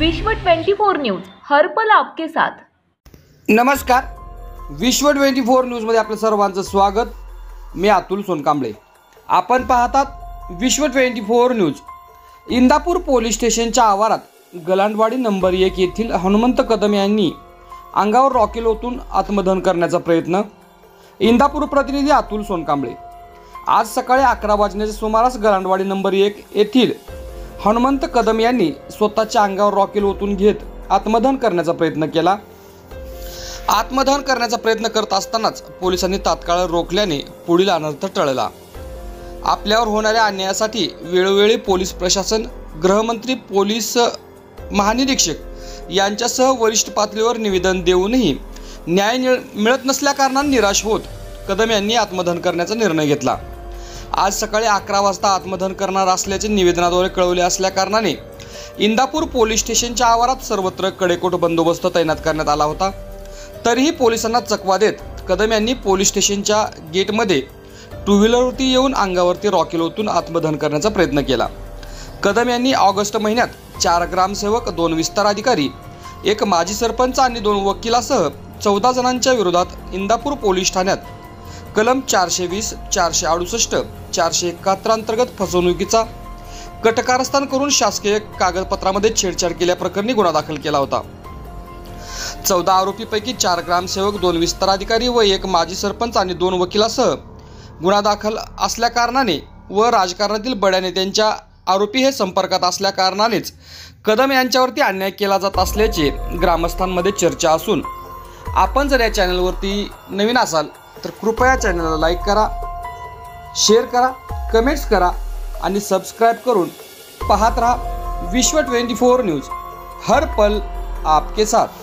विश्व 24 न्यूज हर पल आपके साथ। नमस्कार, विश्व 24 न्यूज मध्ये आपलं सर्वांचं स्वागत। मी अतुल सोनकांबळे। आपण पाहतात विश्व 24 न्यूज। इंदापूर पोलीस स्टेशनच्या आवारात गलांडवाडी नंबर 1 येथील हनुमंत कदम यांनी अंगावर रॉकेल ओतून आत्मदहन करण्याचा प्रयत्न। इंदापूर प्रतिनिधी अतुल सोनकांबळे। आज सकाळी 11 वाजण्याच्या सुमारास गलांडवाडी नंबर 1 येथील हनुमंत कदम यांनी स्वतःच्या अंगावर रॉकेल ओतून घेत आत्मदहन करण्याचा प्रयत्न केला। आत्मदहन करण्याचा प्रयत्न करत असतानाच पोलिसांनी तात्काळ रोखल्याने पुढील अनर्थ टळला। आपल्यावर होणाऱ्या अन्यायासाठी वेळोवेळी पोलीस प्रशासन, गृहमंत्री, पोलीस महानिरीक्षक यांच्यासह वरिष्ठ पातळीवर निवेदन देऊनही न्याय मिळत नसल्याकारणाने निराश होत कदम यांनी आत्मदहन करण्याचा निर्णय घेतला। आज सकाळी 11 वाजता आत्मदहन करणार असल्याचे निवेदनाद्वारे कळवले असल्याकारणाने इंदापूर पोलीस स्टेशनच्या आवारात सर्वत्र कडेकोट बंदोबस्त तैनात करण्यात आला होता। तरीही पोलिसांना चकवा देत कदम यांनी पोलीस स्टेशनच्या गेटमध्ये टू व्हीलरवरती येऊन अंगावरती रॉकेल ओतून आत्मदहन करण्याचा प्रयत्न केला। कदम यांनी ऑगस्ट महिन्यात 4 ग्रामसेवक, 2 विस्तार अधिकारी, 1 माजी सरपंच आणि 2 वकिलासह 14 जणांच्या विरोधात इंदापूर पोलीस ठाण्यात कलम 420, 468, 471 अंतर्गत फसवणुकीचा कटकारस्थान करून शासकीय कागदपत्रामध्ये छेडछाड केल्याप्रकरणी गुन्हा दाखल केला होता। 14 आरोपीपैकी 4 ग्रामसेवक, 2 विस्तार अधिकारी व 1 माजी सरपंच आणि 2 वकिलासह गुन्हा दाखल असल्याकारणाने व राजकारणातील बड्या नेत्यांच्या आरोपी हे संपर्कात असल्याकारणानेच कदम यांच्यावरती अन्याय केला जात असल्याचे ग्रामस्थांमध्ये चर्चा असून आपण जर या चॅनलवरती नवीन असाल तर कृपया चॅनलला लाईक करा, शेअर करा, कमेंट्स करा आणि सबस्क्राइब करून पाहत रहा विश्व 24 न्यूज हर पल आपके साथ।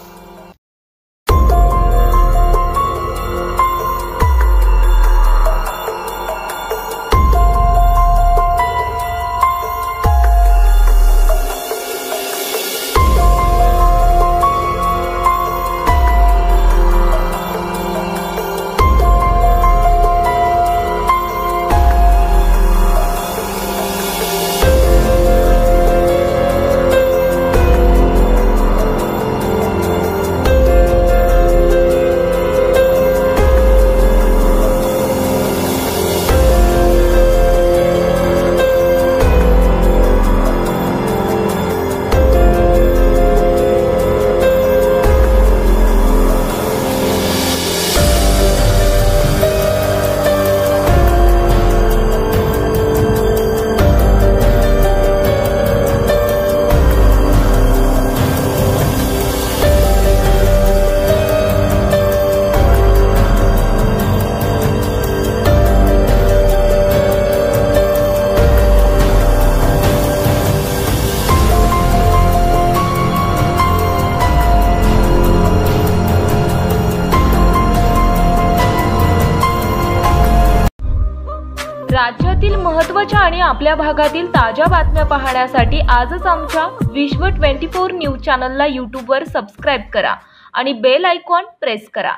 राज्यातील महत्त्वाच्या आणि आपल्या भागातील ताज्या बातम्या पाहण्यासाठी आजच आमच्या विश्व 24 न्यूज चॅनलला YouTube वर सबस्क्राइब करा आणि बेल आयकॉन प्रेस करा।